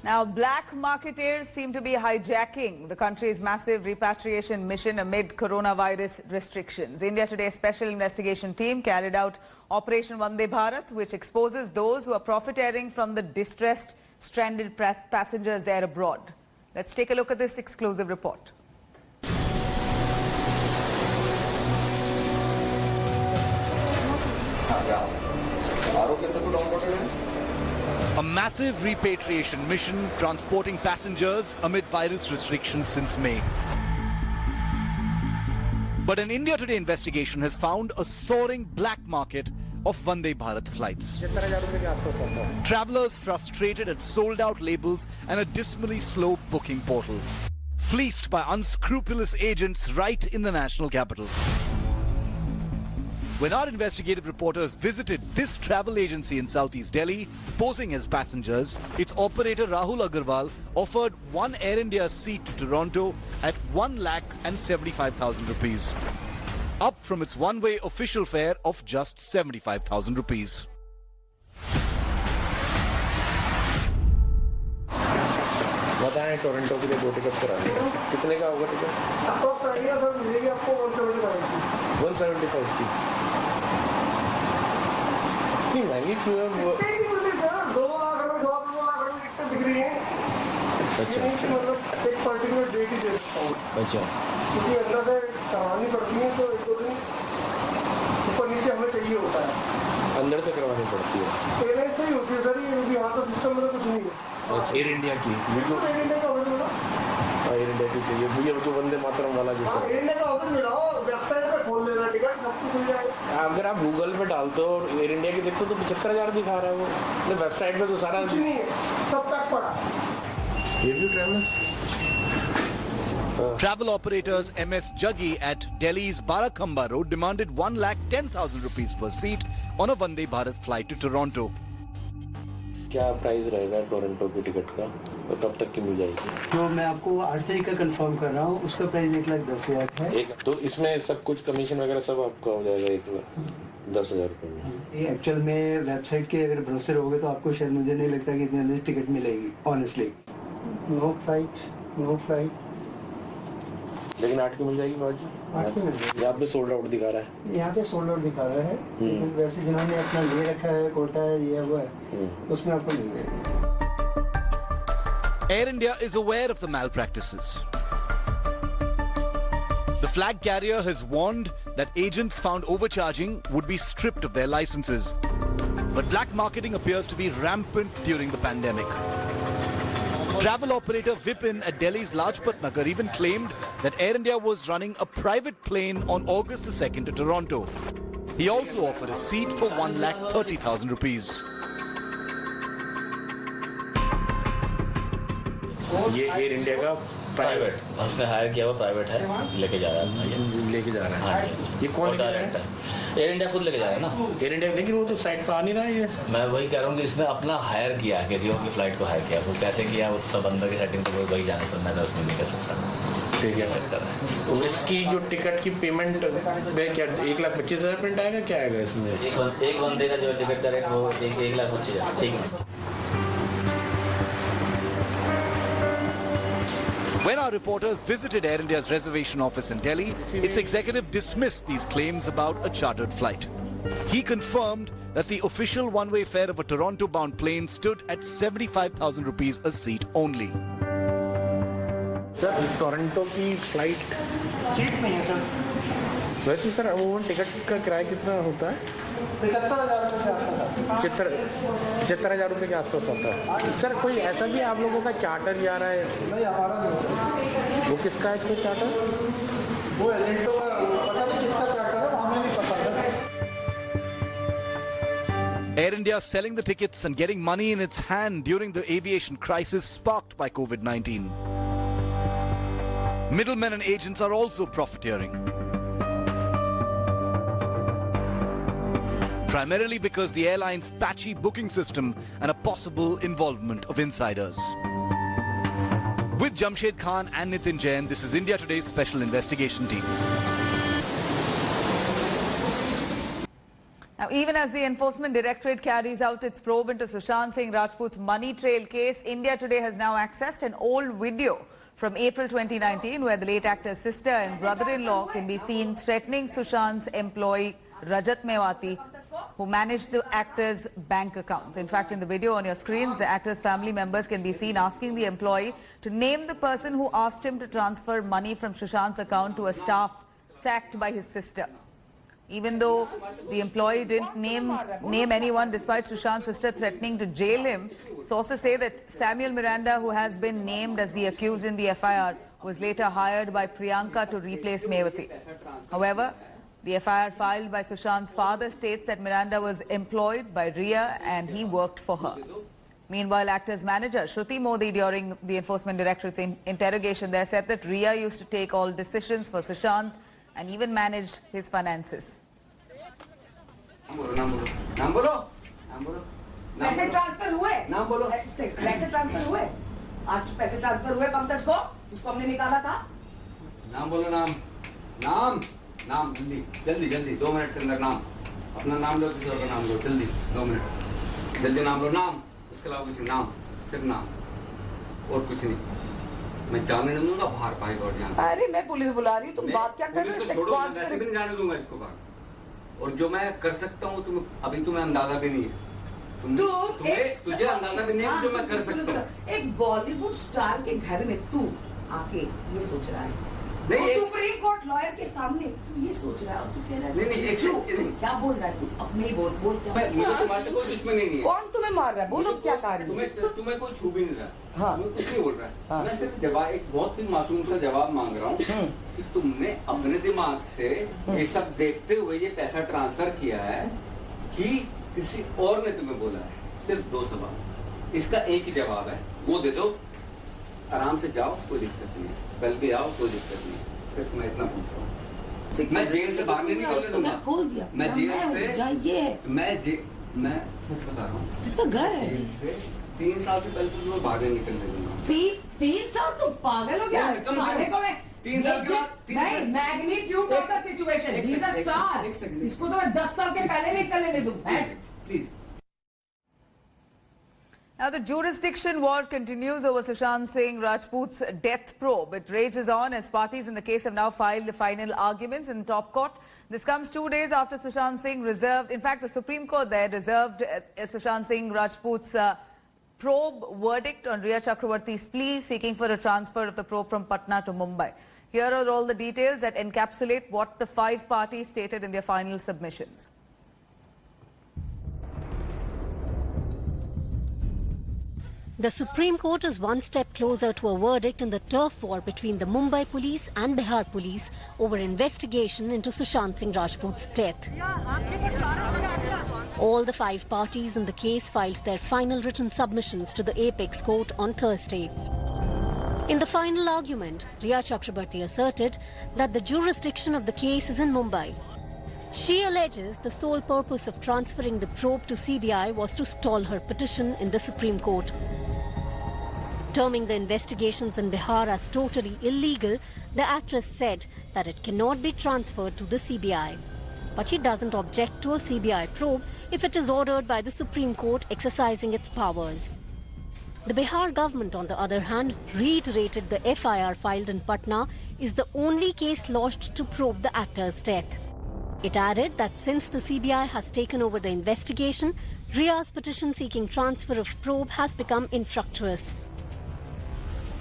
Now, black-marketeers seem to be hijacking the country's massive repatriation mission amid coronavirus restrictions. India Today's special investigation team carried out Operation Vande Bharat, which exposes those who are profiteering from the distressed, stranded passengers there abroad. Let's take a look at this exclusive report. A massive repatriation mission transporting passengers amid virus restrictions since May. But an India Today investigation has found a soaring black market of Vande Bharat flights. Travelers frustrated at sold-out labels and a dismally slow booking portal. Fleeced by unscrupulous agents right in the national capital. When our investigative reporters visited this travel agency in southeast Delhi, posing as passengers, its operator Rahul Agarwal offered one Air India seat to Toronto at 1,75,000 rupees, up from its one-way official fare of just 75,000 rupees. बताएं Toronto के लिए 2 ticket कराने कितने का होगा ticket? Approx idea sir मिलेगी आपको 175 की। इतनी महंगी क्यों है वो? 2 लाख रुपए 2 लाख रुपए टिकट बिक रही है। अच्छा। मतलब एक पर्टिकुलर डेट ही दे सकता हूँ। अच्छा। क्योंकि अंदर से करवानी पड़ती है तो 1-2 दिन ऊपर नीचे हमें चाहिए होता है। अंदर से करवानी पड़ती है। एयरलाइन से ही होती है सर ये यहाँ तो सिस्टम में तो कुछ नहीं है। एयर इंडिया की एयर इंडिया का ऑफिस मिला एयर इंडिया की चाहिए भैया जो वंदे मातरम वाला जो एयर इंडिया का ऑफिस मिला वेबसाइट पे खोल लेना टिकट सब कुछ मिल जाएगा अगर आप गूगल पे डालते हो और एयर इंडिया की देखते हो तो 75,000 दिखा रहा है वो वेबसाइट पे तो सारा कुछ नहीं है सब पैक पड़ा ये भी travel Travel operators MS Jaggi at Delhi's Barakhamba Road demanded 1,10,000 rupees per seat on a Vande Bharat flight to Toronto. क्या प्राइस रहेगा टोरंटो की टिकट का और कब तक की मिल जाएगी? जो मैं आपको 8 तारीख का कंफर्म कर रहा हूँ उसका प्राइस 1,10,000 है। तो इसमें सब कुछ कमीशन वगैरह सब आपका हो जाएगा 10,000 रुपये में। ये एक्चुअल में वेबसाइट के अगर भरोसे रहोगे तो आपको शायद मुझे नहीं लगता कि इतनी जल्दी टिकट मिलेगी ऑनेस्टली। नो फ्लाइट लेकिन 8 की मिल जाएगी बाजी 8 की मिल जाएगी। यहाँ पे सोल्ड आउट दिखा रहा है यहाँ पे सोल्ड आउट दिखा रहा है लेकिन वैसे जिन्होंने अपना ले रखा है कोटा है ये हुआ है उसमें आपको मिल जाएगा। Air India is aware of the malpractices. The flag carrier has warned that agents found overcharging would be stripped of their licenses. But black marketing appears to be rampant during the pandemic. Travel operator Vipin at Delhi's Lajpat Nagar even claimed that Air India was running a private plane on August the 2nd to Toronto. He also offered a seat for 1,30,000 rupees. ये air India का private उसने higher किया हुआ private है लेके जा रहा है हाँ ये कौन लेके जा रहा है? एयर इंडिया खुद लेके जा रहा है ना एयर इंडिया लेकिन वो तो साइट पे आ नहीं रहा है ये मैं वही कह रहा हूँ कि इसने अपना हायर किया किसी और की फ्लाइट को हायर किया वो कैसे किया वो सब अंदर की सेटिंग तो वही जाने पर मैं उसमें नहीं कह सकता ठीक है सेक्टर है तो इसकी जो टिकट की पेमेंट क्या 1,25,000 पेमेंट आएगा क्या आएगा इसमें एक बंदे का जो टिकट का रेट वो 1,25,000 ठीक है। When our reporters visited Air India's reservation office in Delhi, its executive dismissed these claims about a chartered flight. He confirmed that the official one-way fare of a Toronto-bound plane stood at 75,000 rupees a seat only. Sir Toronto की flight seat नहीं है sir. वैसे sir अमूमन ticket का किराया कितना होता है? 75,000 रुपये के आसपास होता है। सर कोई ऐसा भी आप लोगों का चार्टर जा रहा है? नहीं हमारा वो किसका है सर चार्टर? वो एजेंटों का पता नहीं किसका चार्टर है हमें नहीं पता sir. Air India selling the tickets and getting money in its hand during the aviation crisis sparked by COVID-19. Middlemen and agents are also profiteering. Primarily because the airline's patchy booking system and a possible involvement of insiders. With Jamshed Khan and Nitin Jain, this is India Today's special investigation team. Now, Now, even as the Enforcement Directorate carries out its probe into Sushant Singh Rajput's money trail case, India Today has now accessed an old video from April 2019 where the late actor's sister and brother-in-law can be seen threatening Sushant's employee Rajat Mewati, who managed the actor's bank accounts. In fact, in the video on your screens, the actor's family members can be seen asking the employee to name the person who asked him to transfer money from Sushant's account to a staff sacked by his sister. Even though the employee didn't name anyone, despite Sushant's sister threatening to jail him, sources say that Samuel Miranda, who has been named as the accused in the FIR, was later hired by Priyanka to replace Mewati. However, the FIR filed by Sushant's father states that Miranda was employed by Riya and he worked for her. Meanwhile, actor's manager Shruti Modi, during the Enforcement Directorate's interrogation there, said that Riya used to take all decisions for Sushant and even managed his finances. नाम बोलो पैसे transfer हुए नाम बोलो पैसे transfer हुए आज पैसे ट्रांसफर हुए पंकज को जिसको हमने निकाला था नाम बोलो नाम नाम नाम जल्दी जल्दी जल्दी 2 मिनट के अंदर नाम अपना नाम लो किसी और का नाम लो जल्दी 2 मिनट जल्दी नाम लो नाम इसके अलावा कुछ नाम सिर्फ नाम और कुछ नहीं मैं जाने नहीं दूंगा बाहर पाएगा और यहाँ अरे मैं पुलिस बुला रही हूँ तुम बात क्या कर रहे हो वैसे भी नहीं जाने दूंगा इसको बाहर और जो मैं कर सकता हूँ अभी तुम्हें अंदाजा भी नहीं है तुझे अंदाजा भी नहीं है जो मैं कर सकता हूँ एक बॉलीवुड स्टार के घर में तू आके ये सोच रहा है नहीं सुप्रीम कोर्ट लॉयर के सामने तू ये सोच रहा है और तू कह रहा है नहीं क्या बोल रहा है तू अपने ही बोल क्या मुझे तुम्हारे से कोई दुश्मनी नहीं है कौन तुम्हें मार रहा है बोलो क्या कार्य तुम्हें कोई छू भी नहीं रहा हाँ कुछ नहीं बोल रहा है मैं सिर्फ जवाब एक बहुत ही मासूम सा जवाब मांग रहा हूँ कि तुमने अपने दिमाग से ये सब देखते हुए ये पैसा ट्रांसफर किया है कि किसी और ने तुम्हें बोला है सिर्फ 2 सवाल इसका एक ही जवाब है वो दे दो आराम से जाओ कोई दिक्कत नहीं है कल भी आओ कोई दिक्कत नहीं सिर्फ मैं इतना पूछ रहा हूँ मैं जेल से बाहर नहीं निकलने दूंगा खोल दिया मैं जेल से ये मैं सच बता रहा हूँ जिसका घर है जेल से 3 साल से पहले तो मैं बाहर नहीं निकलने दूंगा 3 साल तो पागल हो गया सारे को मैं 3 साल के बाद magnitude of the situation he is a star इसको तो मैं 10 साल के पहले निकलने नहीं दूं please Now, the jurisdiction war continues over Sushant Singh Rajput's death probe. It rages on as parties in the case have now filed the final arguments in top court. This comes 2 days after Sushant Singh reserved, in fact, the Supreme Court there reserved Sushant Singh Rajput's probe verdict on Riya Chakravarti's plea seeking for a transfer of the probe from Patna to Mumbai. Here are all the details that encapsulate what the 5 parties stated in their final submissions. The Supreme Court is one step closer to a verdict in the turf war between the Mumbai police and Bihar police over investigation into Sushant Singh Rajput's death. All the 5 parties in the case filed their final written submissions to the apex court on Thursday. In the final argument, Riya Chakrabarti asserted that the jurisdiction of the case is in Mumbai. She alleges the sole purpose of transferring the probe to CBI was to stall her petition in the Supreme Court. Terming the investigations in Bihar as totally illegal, the actress said that it cannot be transferred to the CBI. But she doesn't object to a CBI probe if it is ordered by the Supreme Court exercising its powers. The Bihar government, on the other hand, reiterated the FIR filed in Patna is the only case lodged to probe the actor's death. It added that since the CBI has taken over the investigation, Riya's petition seeking transfer of probe has become infructuous.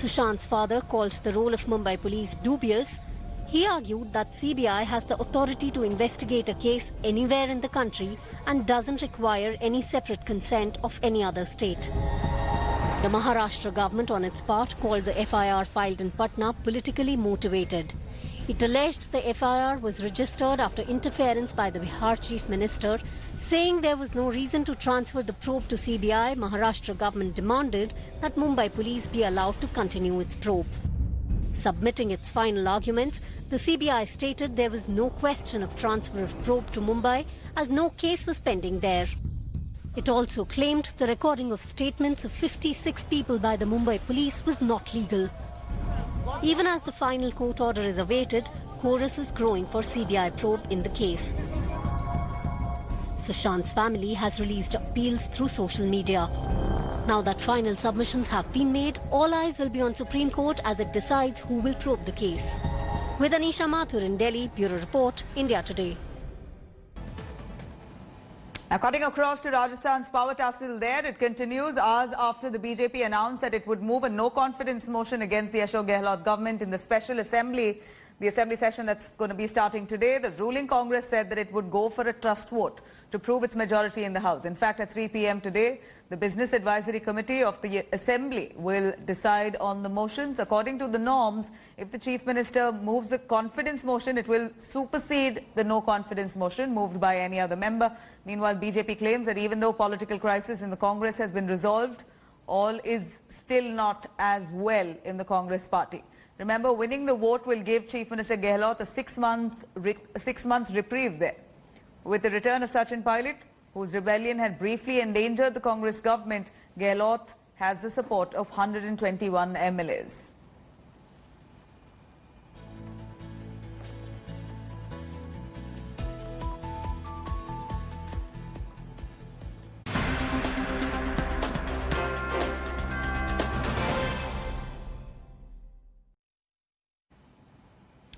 Sushant's father called the role of Mumbai police dubious. He argued that CBI has the authority to investigate a case anywhere in the country and doesn't require any separate consent of any other state. The Maharashtra government, on its part, called the FIR filed in Patna politically motivated. It alleged the FIR was registered after interference by the Bihar Chief Minister, saying there was no reason to transfer the probe to CBI. Maharashtra government demanded that Mumbai police be allowed to continue its probe. Submitting its final arguments, the CBI stated there was no question of transfer of probe to Mumbai as no case was pending there. It also claimed the recording of statements of 56 people by the Mumbai police was not legal. Even as the final court order is awaited, chorus is growing for CBI probe in the case. Sushant's family has released appeals through social media. Now that final submissions have been made, all eyes will be on Supreme Court as it decides who will probe the case. With Anisha Mathur in Delhi, Bureau Report, India Today. Now, cutting across to Rajasthan's power tussle there, it continues hours after the BJP announced that it would move a no-confidence motion against the Ashok Gehlot government in the special assembly, the assembly session that's going to be starting today. The ruling Congress said that it would go for a trust vote to prove its majority in the House. In fact, at 3 p.m. today, the Business Advisory Committee of the Assembly will decide on the motions. According to the norms, if the Chief Minister moves a confidence motion, it will supersede the no-confidence motion moved by any other member. Meanwhile, BJP claims that even though political crisis in the Congress has been resolved, all is still not as well in the Congress party. Remember, winning the vote will give Chief Minister Gehlot a six-month reprieve there. With the return of Sachin Pilot, whose rebellion had briefly endangered the Congress government, Gehlot has the support of 121 MLAs.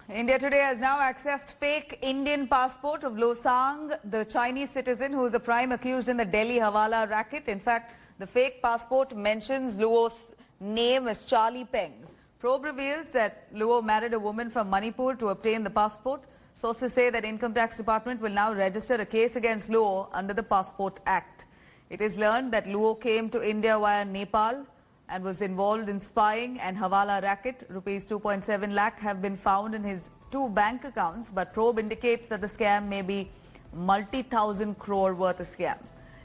India Today has now accessed fake Indian passport of Lo Sang, the Chinese citizen who is a prime accused in the Delhi Hawala racket. In fact, the fake passport mentions Luo's name as Charlie Peng. Probe reveals that Luo married a woman from Manipur to obtain the passport. Sources say that Income Tax Department will now register a case against Luo under the Passport Act. It is learned that Luo came to India via Nepal and was involved in spying and Hawala racket. Rupees 2.7 lakh have been found in his 2 bank accounts, but probe indicates that the scam may be multi-thousand crore worth of scam.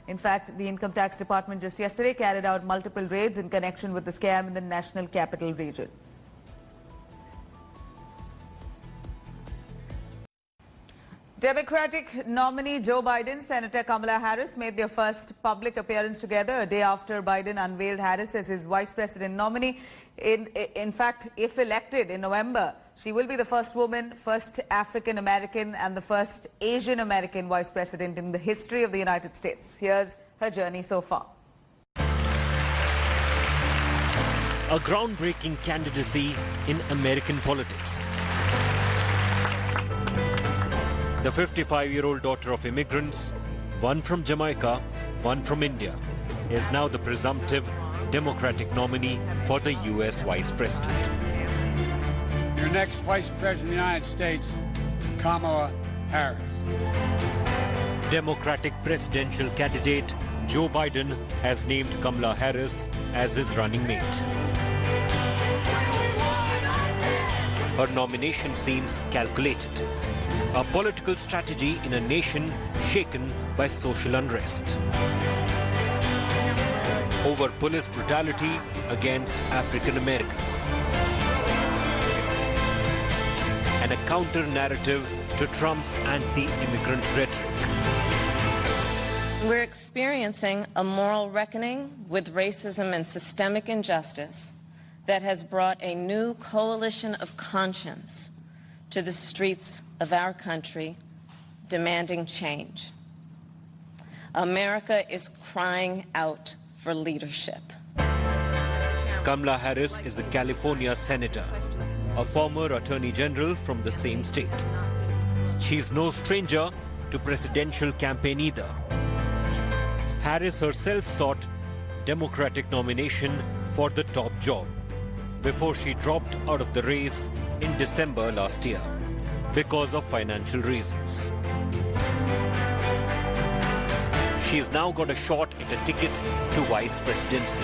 In fact, the Income Tax Department just yesterday carried out multiple raids in connection with the scam in the National Capital Region. Democratic nominee Joe Biden, Senator Kamala Harris made their first public appearance together a day after Biden unveiled Harris as his vice president nominee. In fact, if elected in November, she will be the first woman, first African American and the first Asian American vice president in the history of the United States. Here's her journey so far. A groundbreaking candidacy in American politics. The 55-year-old daughter of immigrants, one from Jamaica, one from India, is now the presumptive Democratic nominee for the U.S. Vice President. Your next Vice President of the United States, Kamala Harris. Democratic presidential candidate Joe Biden has named Kamala Harris as his running mate. Her nomination seems calculated. A political strategy in a nation shaken by social unrest. Over police brutality against African Americans. And a counter-narrative to Trump's anti-immigrant rhetoric. We're experiencing a moral reckoning with racism and systemic injustice that has brought a new coalition of conscience to the streets of our country, demanding change. America is crying out for leadership. Kamala Harris is a California senator, a former attorney general from the same state. She's no stranger to presidential campaign either. Harris herself sought Democratic nomination for the top job before she dropped out of the race in December last year because of financial reasons. She's now got a shot at a ticket to vice presidency.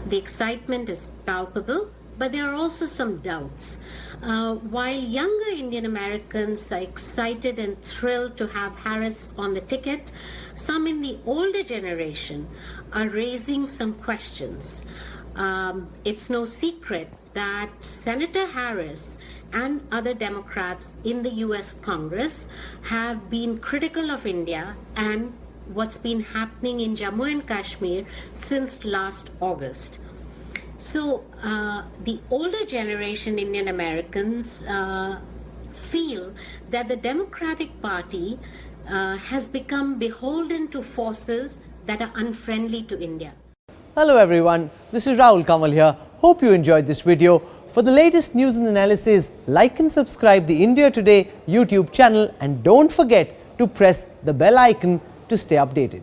The excitement is palpable, but there are also some doubts. While younger Indian Americans are excited and thrilled to have Harris on the ticket, some in the older generation are raising some questions. It's no secret that Senator Harris and other Democrats in the U.S. Congress have been critical of India and what's been happening in Jammu and Kashmir since last August. So the older generation Indian Americans feel that the Democratic Party has become beholden to forces that are unfriendly to India. Hello everyone, this is Rahul Kamal here. Hope you enjoyed this video. For the latest news and analysis, like and subscribe the India Today YouTube channel and don't forget to press the bell icon to stay updated.